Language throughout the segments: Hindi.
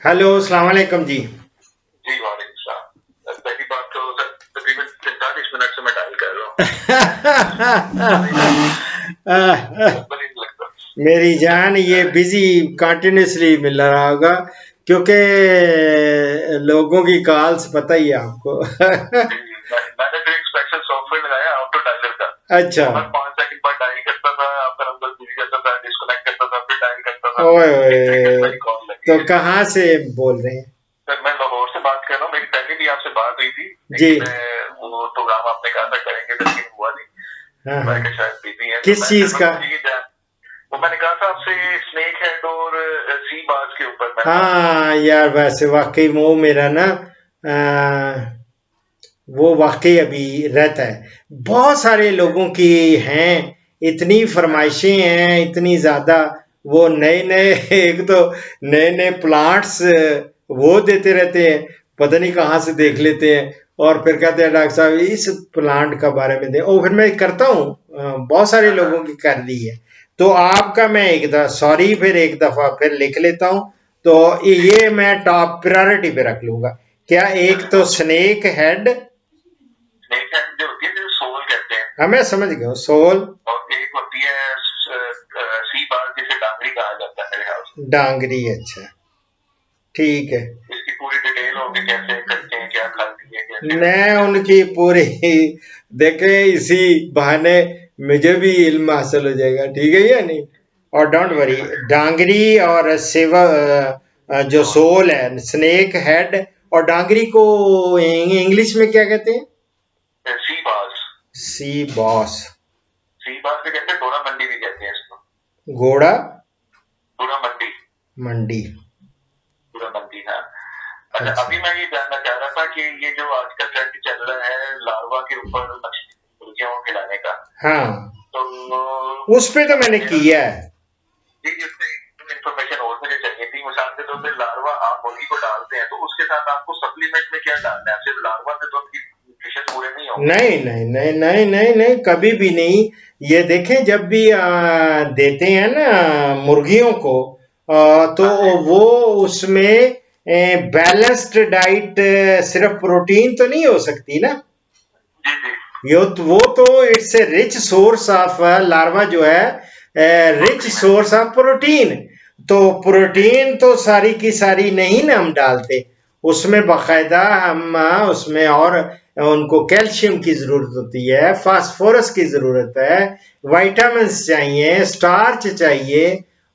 हेलो, अस्सलाम वालेकुम जी। जी वालेकुम सलाम। पहली बात तो सर तकरीबन 45 मिनट से मैं डायल कर रहा हूँ। नंबर ही नहीं लगता। मेरी जान, ये बिजी कंटिन्यूसली मिल रहा होगा क्योंकि लोगों की कॉल्स पता ही है आपको। जी, मैंने फिर एक स्पेशल सॉफ्टवेयर लगाया ऑटो डायलर का। अच्छा। तो हर 5 सेकंड बाद डायल करता था, आपका नंबर बिजी जाता था, डिस्कनेक्ट करता था, फिर डायल करता था। ओए एक तरीके से ओए, मेरी कॉल लगी तो है। कहाँ से बोल रहे हैं? सर मैं लाहौर से बात कर रहा हूँ। मेरी पहले भी आपसे बात हुई थी, जी। लेकिन वो प्रोग्राम आपने कहा था करेंगे तो लेकिन हुआ नहीं। हाँ मैं हाँ। क्या शायद बिजी है, तो किस मैं फिर चीज का? बस मुझे ये जान वो मैंने कहा था आपसे स्नेक हेड और सी बार्स के ऊपर मैंने बात की थी। हाँ यार, वैसे वाकई वो मेरा ना, आ, वो वाकई अभी रहता है। बहुत सारे लोगों की हैं, इतनी फरमाइशें हैं, इतनी ज्यादा। वो नए नए एक तो नए नए प्लांट्स वो देते रहते हैं, पता नहीं कहाँ से जी देख लेते हैं। और फिर कहते हैं डॉक्टर साहब इस प्लांट का बारे में दे, और फिर मैं करता हूँ। बहुत सारे हाँ हाँ। लोगों की कर दी है। तो आपका मैं एक दफा सॉरी, फिर एक दफा फिर लिख लेता हूँ। तो ठीक ये ठीक। मैं टॉप प्रायोरिटी पे रख लूंगा। क्या? एक चलिए तो बहुत शुक्रिया। Snake head. स्नेक हेड जो होती है जो सोल कहते हैं, हाँ, मैं समझ गया हूँ, सोल। और एक होती है सी बार जिसे डांगरी कहा जाता है मेरे ख्याल से। डांगरी, अच्छा। ठीक है। इसकी पूरी डिटेल होगी, कैसे करते हैं, क्या खाती है, कैसे मैं रहती है। उनकी पूरी देखे, इसी बहाने मुझे भी इल्म हासिल हो जाएगा, ठीक है या नहीं? और डोंट ठीक वरी। है सर। डांगरी और सेवा, जो सोल। सोल है, स्नेक हेड। और डांगरी को इंग्लिश में क्या कहते हैं? सी बार्स। सी बॉस। सी बार से कहते हैं, डोरा मंडी भी कहते हैं इसको। घोड़ा डोरा मंडी। मंडी। डोरा मंडी, हाँ। अच्छा, अच्छा। अभी मैं ये जानना चाह रहा था कि ये जो आजकल ट्रेंड चल रहा है लार्वा के ऊपर मछली मुर्गियों को खिलाने का, हाँ, तो उस पे तो मैंने मेरा किया है। जी जी, उससे इन्फॉर्मेशन और मुझे चाहिए थी। मिसाल के तौर पे लार्वा आप मुर्गी को डालते हैं, तो उसके साथ आपको सप्लीमेंट में क्या डालना है? सिर्फ लार्वा से तो उनकी न्यूट्रिशन पूरे नहीं होंगे। नहीं नहीं नहीं नहीं नहीं नहीं, कभी भी नहीं। ये देखें, जब भी देते हैं ना मुर्गियों को, तो हाँ जी। वो उसमें बैलेंस्ड डाइट, सिर्फ प्रोटीन तो नहीं हो सकती ना। जी जी। वो तो it's a rich source of, larva जो है रिच प्रोटीन है। Source of protein. तो जी प्रोटीन तो सारी की सारी नहीं ना हम डालते। उसमें बाकायदा हम उसमें और उनको कैल्शियम की जरूरत होती है, फास्फोरस की जरूरत है, विटामिन्स चाहिए, स्टार्च चाहिए,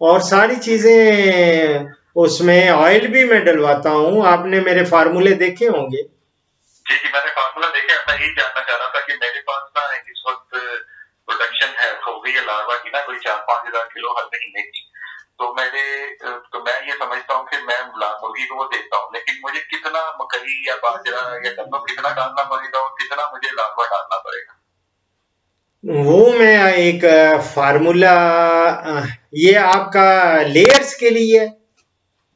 और सारी जी। चीजें। उसमें ऑयल भी मैं डलवाता हूँ, आपने मेरे फार्मूले देखे होंगे। जी जी, मैंने फार्मूला देखा। मैं यही जानना चाह रहा था कि मेरे पास ना इस वक्त प्रोडक्शन है हो गई है लार्वा की ना, कोई 4-5 हजार किलो हर महीने की। तो तो मैं ये समझता हूँ कि मैं मुर्गी को वो देता हूँ, लेकिन मुझे कितना मकई या बाजरा या गंदम कितना डालना पड़ेगा और कितना मुझे लार्वा डालना पड़ेगा? वो मैं एक फार्मूला, ये आपका लेयर्स के लिए है।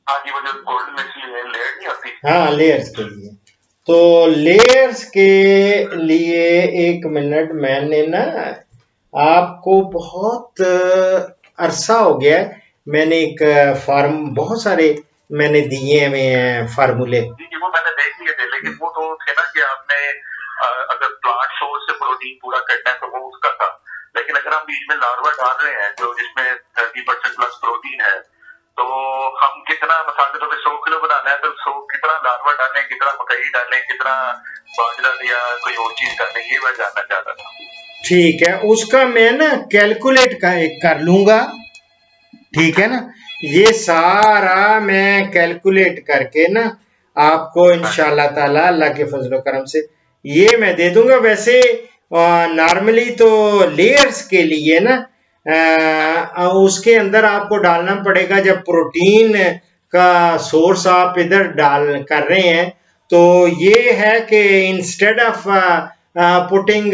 हाँ जी, वो जो गोल्डन मछली है लेयर नहीं होती। हाँ, लेयर्स के लिए। तो लेयर्स के लिए, एक मिनट, मैंने ना आपको बहुत अरसा हो गया है, मैंने एक फार्म बहुत सारे मैंने दिए हुए हैं फार्मूले। जी जी, वो मैंने देख लिए थे, लेकिन वो तो थे ना कि आपने अगर प्लांट सोर्स से प्रोटीन पूरा करना है तो वो उसका था। लेकिन अगर हम बीच में लार्वा डाल रहे हैं जो जिसमें 30% प्लस प्रोटीन है, तो हम कितना, मिसाल के तौर पर 100 किलो बनाना है तो 100 कितना लार्वा डालें, कितना मकई डालें, कितना बाजरा या कोई और चीज डालें, ये मैं जानना चाहता था। ठीक है, उसका मैं ना कैलकुलेट कर लूंगा। ठीक अच्छा। है ना? ये सारा मैं कैलकुलेट करके ना आपको हाँ जी। इंशाल्लाह ताला, अल्लाह के फजल करम से, ये मैं दे दूंगा। वैसे नॉर्मली तो लेयर्स के लिए ना, हाँ जी। उसके अंदर आपको डालना पड़ेगा, जब प्रोटीन का सोर्स आप इधर डाल कर रहे हैं, तो ये है कि instead of putting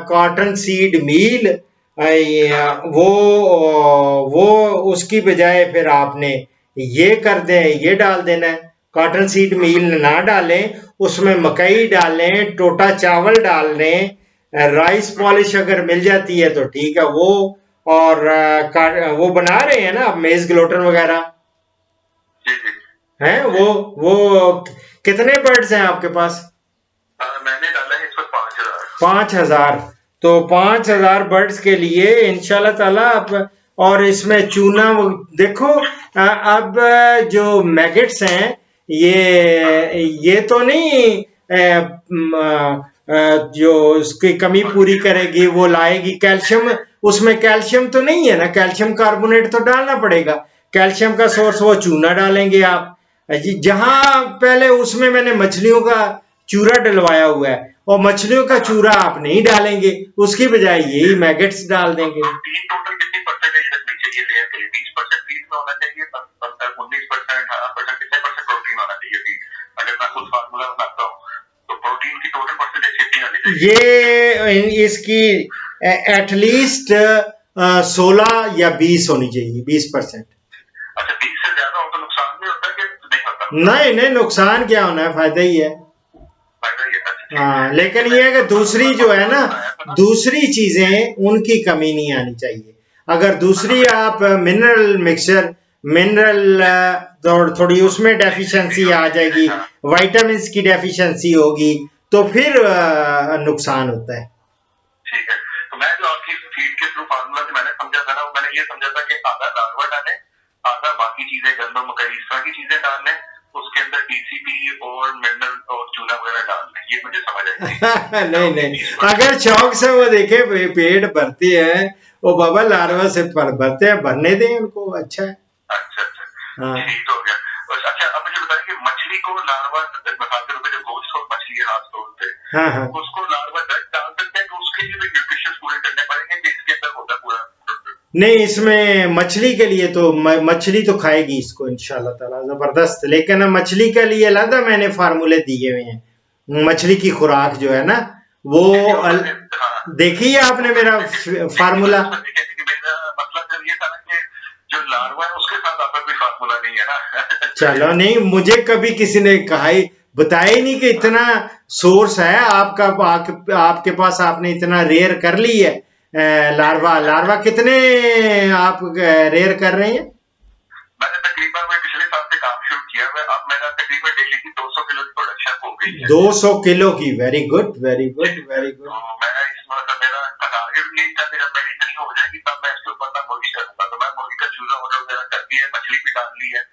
cotton seed meal, हाँ हाँ। वो उसकी बजाय फिर आपने ये कर दें, ये डाल देना है। कॉटन सीड मील ना डालें, उसमें मकई डालें, टोटा चावल डाल दें, राइस पॉलिश अगर मिल जाती है तो ठीक है वो। और वो बना रहे हैं ना आप मेज ग्लोटन वगैरह? जी जी। हैं वो कितने बर्ड्स हैं आपके पास? मैंने डाला है इस पर 5,000। 5,000। तो 5,000 बर्ड्स के लिए इंशाल्लाह ताला आप, और इसमें चूना देखो, अब जो मैगेट्स हैं ये तो नहीं जो उसकी कमी पूरी करेगी, वो लाएगी कैल्शियम, उसमें कैल्शियम तो नहीं है ना, कैल्शियम कार्बोनेट तो डालना पड़ेगा। कैल्शियम का सोर्स वो चूना डालेंगे आप। जहां पहले उसमें मैंने मछलियों का चूरा डलवाया हुआ है, और मछलियों का चूरा आप नहीं डालेंगे, उसकी बजाय यही मैगेट्स डाल देंगे। प्रोटीन टोटल कितनी परसेंटेज रखनी चाहिए लेयर के लिए? 20% फीड में होना चाहिए, 19%, 18%, कितने परसेंट प्रोटीन होना चाहिए फीड? अगर मैं खुद फार्मूला बनाता हूँ तो प्रोटीन की टोटल परसेंटेज कितनी होनी चाहिए? ये इसकी एटलीस्ट 16 या 20 होनी चाहिए, 20%। अच्छा, 20 से ज्यादा हो तो नुकसान नहीं होता कि नहीं होता? नहीं, नुकसान क्या होना है, फायदा ही है। फायदा ही है। अच्छा, हाँ, लेकिन ये है कि दूसरी जो है ना, दूसरी चीजें उनकी कमी नहीं आनी चाहिए। अगर दूसरी आप मिनरल मिक्सचर, मिनरल थोड़ी उसमें डेफिशिएंसी आ जाएगी, विटामिन्स की डेफिशिएंसी होगी, तो फिर नुकसान होता है। ठीक है, तो मैं जो आपकी फीड के थ्रू फार्मूला से मैंने समझा था ना, मैंने ये समझा था कि आधा लार्वा डालें, आधा बाकी चीजें गंदम मकई इस तरह की चीजें डाल लें, उसके अंदर टीसीपी और मिनरल और चूना वगैरह डाल लें, ये मुझे समझ आई। नहीं, अगर शौक से वो देखे पेट भरती है, वो बाबा लार्वा से भरते हैं, भरने दें उनको, अच्छा है। अच्छा, हाँ ठीक हो गया। अच्छा, अब मुझे बताइए कि मछली को लार्वा, खाते रुपए जो गोश्त और मछली है हाथ तौर पे, हाँ, उसको लार्वा डाल सकते हैं, तो उसके लिए भी न्यूट्रिशन पूरे करने पड़ेंगे कि इसके अंदर होता पूरा? नहीं, इसमें मछली के लिए तो मछली तो खाएगी इसको इंशाल्लाह ताला जबरदस्त, लेकिन मछली के लिए अलग मैंने फार्मूले दिए हुए हैं। मछली की खुराक जो है ना, वो देखिए आपने मेरा फार्मूला। मतलब ये था ना कि जो लार्वा है उसके साथ आपका कोई फार्मूला नहीं है ना? चलो, नहीं, मुझे कभी किसी ने कहा ही बताया ही नहीं कि इतना सोर्स है आपका, आपके पास, आपने इतना रेयर कर ली है। लार्वा कितने आप रेयर कर रहे हैं? मैंने तकरीबन पिछले साल से काम शुरू किया है, अब मेरा तकरीबन डेली की 200 किलो की प्रोडक्शन हो गई है। 200 किलो की, very good, very good, very good. तो मैं इस मतलब मेरा टारगेट भी यही था कि जब मेरी इतनी हो जाएगी तब मैं इसके ऊपर ना मुर्गी करूंगा, तो मैं मुर्गी का चूजा वगैरह कर दी है, मछली भी डाल ली है,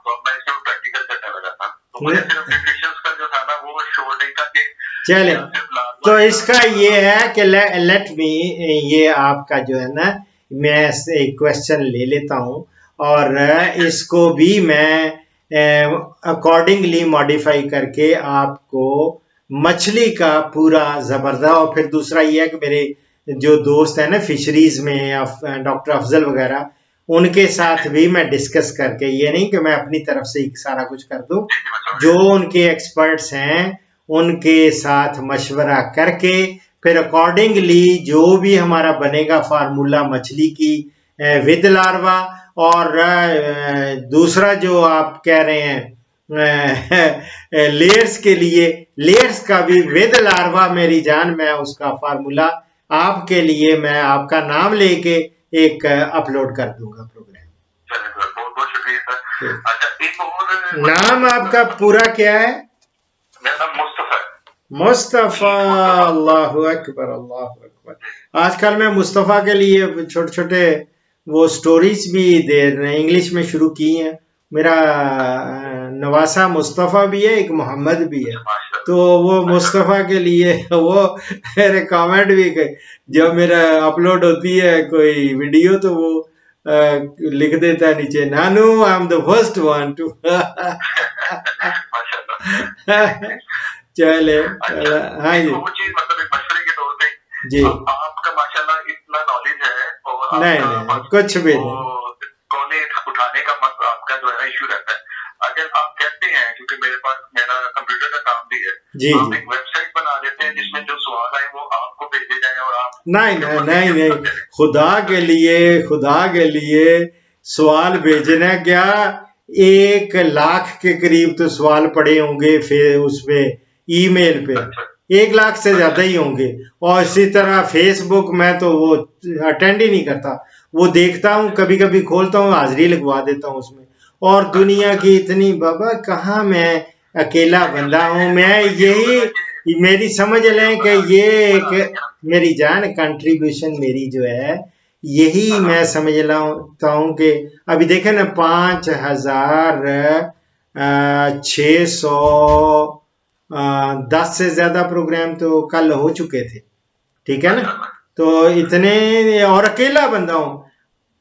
तो अब मैं इसके ऊपर प्रैक्टिकल करने लगा था। तो मुझे सिर्फ न्यूट्रिशन का जो था ना वो श्योर नहीं था कि चले, तो इसका ये है कि लेट मी, ये आपका जो है ना, मैं एक क्वेश्चन ले लेता हूँ और इसको भी मैं अकॉर्डिंगली मॉडिफाई करके आपको मछली का पूरा जबरदस्त। और फिर दूसरा ये है कि मेरे जो दोस्त हैं ना फिशरीज में, डॉक्टर अफजल वगैरह, उनके साथ भी मैं डिस्कस करके, ये नहीं कि मैं अपनी तरफ से सारा कुछ कर दूं, जो उनके एक्सपर्ट्स हैं उनके साथ मशवरा करके फिर अकॉर्डिंगली जो भी हमारा बनेगा फार्मूला मछली की विद लार्वा, और दूसरा जो आप कह रहे हैं लेयर्स के लिए, लेयर्स का भी विद लार्वा, मेरी जान, मैं उसका फार्मूला आपके लिए मैं आपका नाम लेके एक अपलोड कर दूंगा प्रोग्राम। बहुत बहुत शुक्रिया सर। अच्छा, एक और नाम आपका पूरा क्या है? मेरा नाम मुस्तफा है। मुस्तफा, अल्लाहु अकबर, अल्लाहु अकबर। आजकल मैं मुस्तफा के लिए छोटे छोटे वो स्टोरीज भी दे रहे, इंग्लिश में शुरू की हैं। मेरा नवासा मुस्तफा भी है, एक मोहम्मद भी है, तो वो मुस्तफा के लिए वो मेरे कमेंट भी जब मेरा अपलोड होती है कोई वीडियो तो वो लिख देता है नीचे, नानू I am the first one too. चले, हाँ जी, वो चीज मतलब एक मशवरे के तौर पे जी, आपका माशाल्लाह इतना नॉलेज है, और नहीं कुछ भी नहीं, कोने उठाने का मतलब आपका जो है इशू रहता है। अगर आप कहते हैं, क्योंकि मेरे पास मेरा कंप्यूटर का काम भी है, जी आप जी, एक वेबसाइट बना देते हैं जिसमें जो सवाल आए वो आपको भेजे जाए और आप नहीं, खुदा के लिए सवाल भेजना क्या, 1 लाख के करीब तो सवाल पड़े होंगे फिर उसमें ईमेल पे, 1 लाख से ज्यादा ही होंगे। और इसी तरह फेसबुक मैं तो वो अटेंड ही नहीं करता, वो देखता हूँ, कभी कभी खोलता हूँ, हाजिरी लगवा देता हूँ उसमें, और दुनिया की इतनी, बाबा कहाँ मैं अकेला बंदा हूँ। मैं यही मेरी समझ लें कि ये एक मेरी जान कंट्रीब्यूशन मेरी जो है, यही मैं समझ लेता हूँ कि अभी देखें ना 5,610 से ज्यादा प्रोग्राम तो कल हो चुके थे, ठीक है ना। तो इतने, और अकेला बंदा हूँ,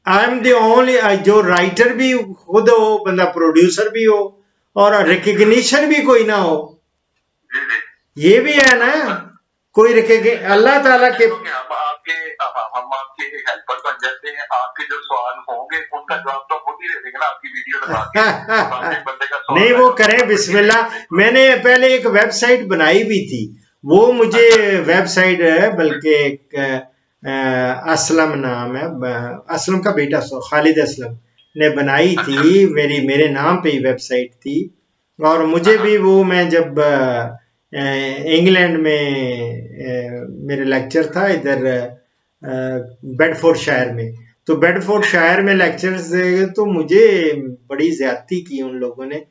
आई एम द ओनली, जो राइटर भी खुद हो बंदा, प्रोड्यूसर भी हो, और रिकग्निशन भी कोई ना हो, ये भी है ना। कोई अल्लाह ताला के हम आपके हेल्पर बन जाते हैं, आपके जो सवाल होंगे उनका जवाब तो खुद ही दे देंगे ना आपकी वीडियो लगा के। बंदे का सवाल नहीं, वो करें बिस्मिल्लाह। मैंने पहले एक वेबसाइट बनाई भी थी, वो मुझे वेबसाइट है, बल्कि एक असलम नाम है, असलम का बेटा खालिद असलम ने बनाई थी, मेरे नाम पे ही वेबसाइट थी। और मुझे भी वो, मैं जब इंग्लैंड में मेरे लेक्चर था इधर बेडफोर्डशायर में, तो बेडफोर्डशायर में लेक्चर्स देगा, तो मुझे बड़ी ज्यादती की उन लोगों ने,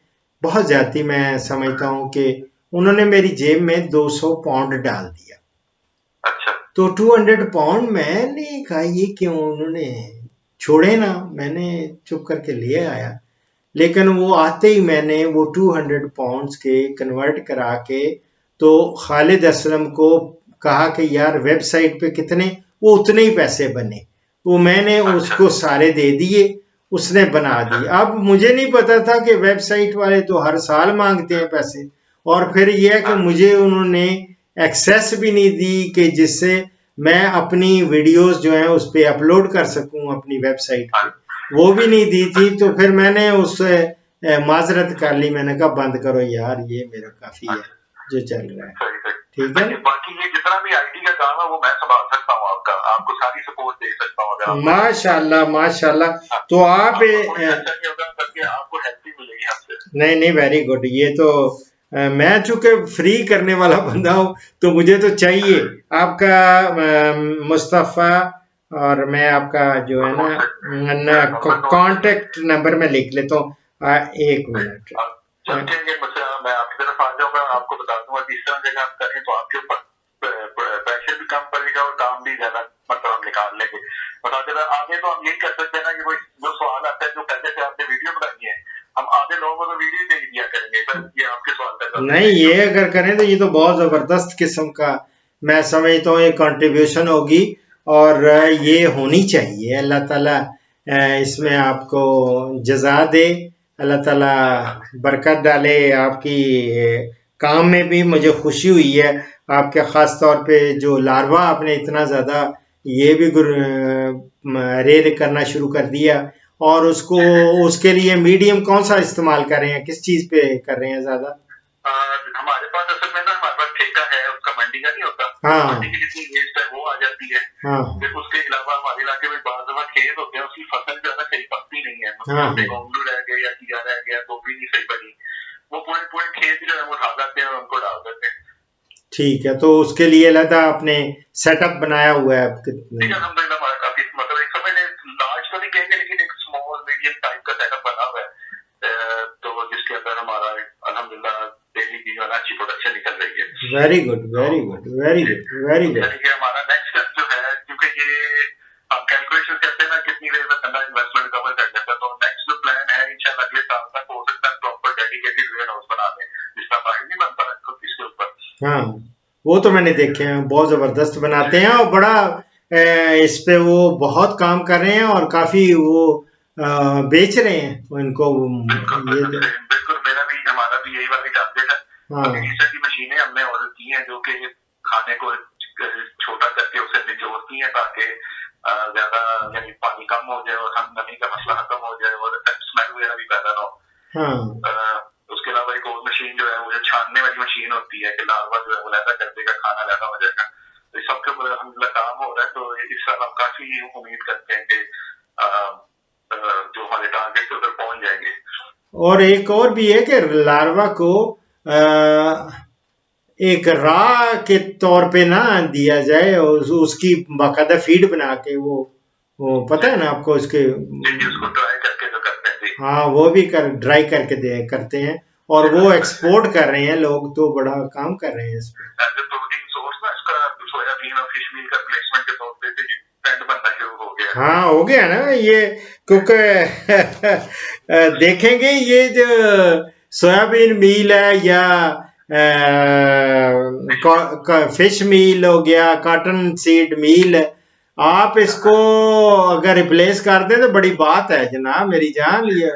बहुत ज्यादती मैं समझता हूँ कि उन्होंने मेरी जेब में 200 पाउंड डाल दिया। अच्छा। तो 200 पाउंड मैंने कहा ये क्यों, उन्होंने छोड़े ना, मैंने चुप करके ले आया। लेकिन वो आते ही मैंने वो 200 पाउंड्स के कन्वर्ट करा के तो खालिद असलम को कहा कि यार वेबसाइट पे कितने, वो उतने ही पैसे बने, वो मैंने उसको सारे दे दिए, उसने बना दिए। अब मुझे नहीं पता था कि वेबसाइट वाले तो हर साल मांगते हैं पैसे, और फिर यह है कि मुझे उन्होंने एक्सेस भी नहीं दी कि जिससे मैं अपनी वीडियोस जो है उस पर अपलोड कर सकूं अपनी वेबसाइट पे, वो भी नहीं दी थी। तो फिर मैंने उससे माजरत कर ली, मैंने कहा बंद करो यार, ये मेरा काफी है जो चल रहा है, ठीक है। बाकी ये जितना भी आईटी का काम है वो मैं संभाल सकता हूँ, आपको सारी सपोर्ट दे सकता हूँ। माशाल्लाह माशाल्लाह। तो आप आपको हेल्प भी मिलेगी हमसे। नहीं, वेरी गुड। ये तो मैं चूंकि फ्री करने वाला बंदा हूँ, तो मुझे तो चाहिए आपका मुस्तफ़ा, और मैं आपका जो है ना कांटेक्ट नंबर में लिख लेता हूँ। 1 मिनट, मैं आपकी तरफ आ जाऊंगा, आपको बता दूंगा कि इस तरह जगह आप करें तो आपके ऊपर प्रेशर भी कम पड़ेगा और काम भी ज्यादा मतलब हम निकाल लेंगे। बता देना आगे तो हम यही कर सकते हैं ना कि कोई जो सवाल आता है, जो पहले से आपने वीडियो बनाई है, हम आगे लोगों को तो वीडियो दे दिया करेंगे सर, ये आपके सवाल का नहीं, ये अगर करें तो ये तो बहुत जबरदस्त किस्म का मैं समझता हूँ ये कंट्रीब्यूशन होगी, और ये होनी चाहिए। अल्लाह ताला इसमें आपको जजा दे, अल्लाह ताला बरकत डाले आपकी काम में भी। मुझे खुशी हुई है आपके खास तौर पे जो लार्वा आपने इतना ज्यादा ये भी रेड करना शुरू कर दिया, और उसको उसके लिए मीडियम कौन सा इस्तेमाल कर रहे हैं, किस चीज पे कर रहे हैं ज्यादा? हमारे पास असल में ना हमारे पास ठेका है, उसका मंडी का नहीं होता। हाँ, मंडी की जितनी वेस्ट है वो आ जाती है। हाँ, फिर उसके अलावा हमारे इलाके में बार दफा खेत होते हैं, उसकी फसल ज्यादा सही पकती नहीं है, हाँ, गोंगलू रह गए या कीड़ा रह गया तो भी नहीं सही बनी, वो पूरे पूरे खेत जो है वो उठा जाते हैं और उनको डाल देते हैं। ठीक है, तो उसके लिए अलग आपने सेटअप बनाया हुआ है कितने? अल्हम्दुलिल्लाह हमारा काफी मतलब एक समय लार्ज तो नहीं कहेंगे लेकिन एक स्मॉल मीडियम टाइप का सेटअप बना हुआ है, तो जिसके अंदर हमारा अल्हम्दुलिल्लाह डेली की जो है अच्छी प्रोडक्शन निकल रही है। Very good, very good, very good, very good. यानी कि हमारा नेक्स्ट स्टेप जो है, क्योंकि ये हम कैलकुलेशन करते हैं ना कितनी देर में बंदा इन्वेस्टमेंट कवर कर लेता है, तो नेक्स्ट जो प्लान है इंशाल्लाह अगले साल तक हो सकता है प्रॉपर डेडिकेटेड वेयर हाउस बना दें, जिसका प्राइस नहीं बनता है तो इसके ऊपर। हाँ, वो तो मैंने देखे हैं, बहुत जबरदस्त बनाते हैं, और बड़ा इस पे वो बहुत काम कर रहे हैं, और काफी वो बेच रहे हैं इनको। ये बिल्कुल मेरा भी हमारा भी यही वाली टारगेट है। हाँ, की मशीनें हमने ऑर्डर की हैं जो कि खाने को छोटा करके उसे निचोड़ती हैं ताकि ज्यादा यानी पानी कम हो जाए और हम नमी का मसला खत्म हो जाए और स्मेल वगैरह भी पैदा ना हो। हाँ, उसके अलावा एक और मशीन जो है वो छानने वाली मशीन होती है कि लार्वा जो है वो लैदा कर देगा, खाना लैदा हो जाएगा। तो इस सबके ऊपर अल्हम्दुलिल्लाह काम हो रहा है, तो इस साल हम काफी उम्मीद करते हैं कि जो हमारे टारगेट से उधर पहुंच जाएंगे। और एक और भी है कि लार्वा को एक रॉ के तौर पे ना दिया जाए, और उसकी बाकायदा फीड बना के वो पता है ना आपको, उसके उसको ट्राई करके जो करते हैं जी। भी। हाँ वो भी ड्राई करके करते हैं और वो एक्सपोर्ट कर रहे हैं लोग, तो बड़ा काम कर रहे हैं इस पे। एज ए प्रोटीन सोर्स ना इसका सोयाबीन और फिश मील का प्लेसमेंट के तौर पे ट्रेंड बनना शुरू हो गया। हाँ हो गया ना ये, क्योंकि देखेंगे ये जो सोयाबीन मील है या फिश मील हो गया, कॉटन सीड मील, आप इसको अगर रिप्लेस कर दें तो बड़ी बात है जनाब मेरी जान। ये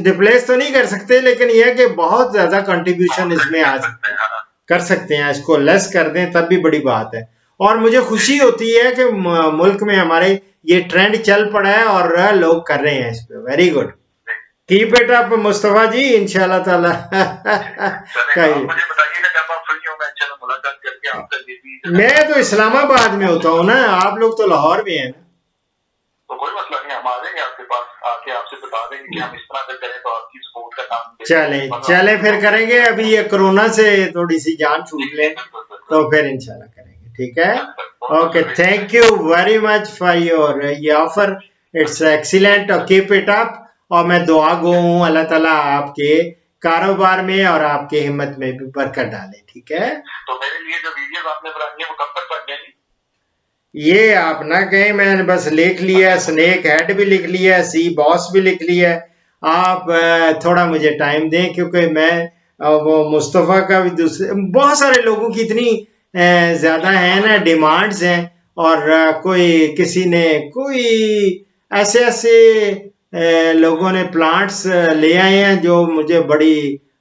रिप्लेस तो नहीं कर सकते, लेकिन यह है कि बहुत ज्यादा कंट्रीब्यूशन इसमें आ सकते हैं, कर सकते हैं। इसको लेस कर दें तब भी बड़ी बात है। और मुझे खुशी होती है कि मुल्क में हमारे ये ट्रेंड चल पड़ा है और लोग कर रहे हैं इस पे। Very good, keep it up Mustafa ji, इंशाल्लाह ताला। मुझे बताइएगा जब आप फ्री हो, मैं इंशाल्लाह मुलाकात करके आपका ये भी। मैं तो इस्लामाबाद में होता हूँ ना, आप लोग तो लाहौर में हैं ना। तो कोई मसला नहीं, हम आ जाएंगे आपके पास, आके आपसे बता देंगे कि हम इस तरह से करें तो आपकी सपोर्ट का काम। चले फिर करेंगे। अभी ये कोरोना से थोड़ी सी जान छूट ले तो फिर इंशाल्लाह करेंगे, ठीक है। Okay, thank you very much for your ये ऑफर, इट्स एक्सीलेंट, और कीप इट अप। और मैं दुआ गो हूँ अल्लाह ताला आपके कारोबार में और आपके हिम्मत में भी बरकत डाले, ठीक है। तो मेरे लिए जो वीडियो आपने बनाई है वो कब तक बन जाएगी? ये आप ना कहें, मैंने बस लिख लिया, स्नेक हेड भी लिख लिया, सी बॉस भी लिख लिया। आप थोड़ा मुझे टाइम दें, क्योंकि मैं वो मुस्तफ़ा का भी दूसरे बहुत सारे लोगों की इतनी ज़्यादा है ना डिमांड्स हैं, और कोई किसी ने कोई ऐसे ऐसे लोगों ने प्लांट्स ले आए हैं जो मुझे बड़ी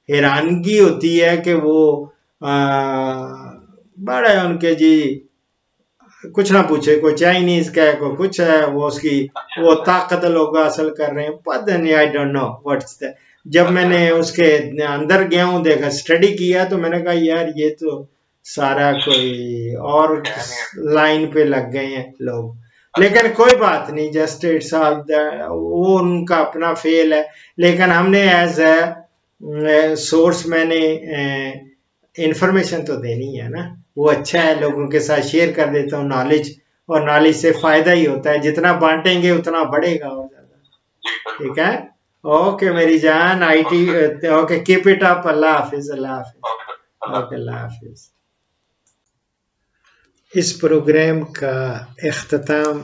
हैरानगी होती है कि वो बड़े उनके जी कुछ ना पूछे, कोई चाइनीज का है, कोई कुछ है, वो उसकी वो ताकत लोग हासिल कर रहे हैं, पता नहीं, I don't know what's that. जब मैंने उसके अंदर गया हूँ, देखा, स्टडी किया, तो मैंने कहा यार ये तो सारा कोई और लाइन पे लग गए हैं लोग। लेकिन कोई बात नहीं, जस्ट इट्स ऑल वो उनका अपना फेल है। लेकिन हमने एज ए सोर्स मैंने इंफॉर्मेशन तो देनी है ना, वो अच्छा है, लोगों के साथ शेयर कर देता हूँ नॉलेज, और नॉलेज से फायदा ही होता है, जितना बांटेंगे उतना बढ़ेगा और ज्यादा, ठीक है। ओके मेरी जान, IT, okay, keep it up, अल्लाह हाफिज, अल्लाह हाफिज, ओके, अल्लाह हाफिज। इस प्रोग्राम का इख्तिताम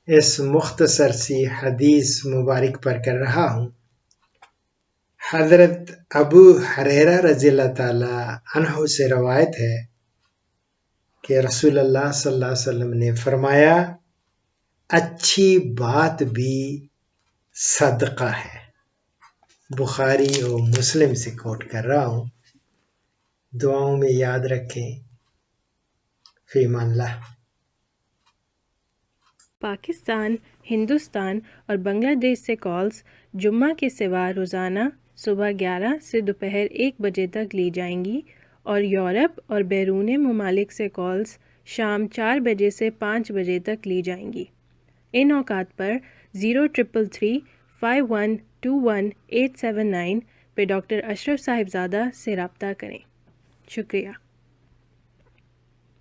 इस मुख्तसर सी हदीस मुबारक पर कर रहा हूँ। हजरत अबू हुरैरा रज़ियल्लाहु ताला अन्हु से रवायत है कि रसूलुल्लाह सल्लल्लाहु अलैहि वसल्लम ने फरमाया, अच्छी बात भी सदका है। बुखारी और मुस्लिम से कोट कर रहा हूँ, दुआओं में याद रखें। फीमाल्लाह। पाकिस्तान, हिंदुस्तान और बांग्लादेश से कॉल्स जुम्मा के सिवा रोज़ाना सुबह 11 से दोपहर 1 बजे तक ली जाएंगी, और यूरोप और बैरून ममालिक से कॉल्स शाम 4 बजे से 5 बजे तक ली जाएंगी। इन औकात पर 0333 5121 879 पे डॉक्टर अशरफ साहिबजादा से रब्ता करें। शुक्रिया।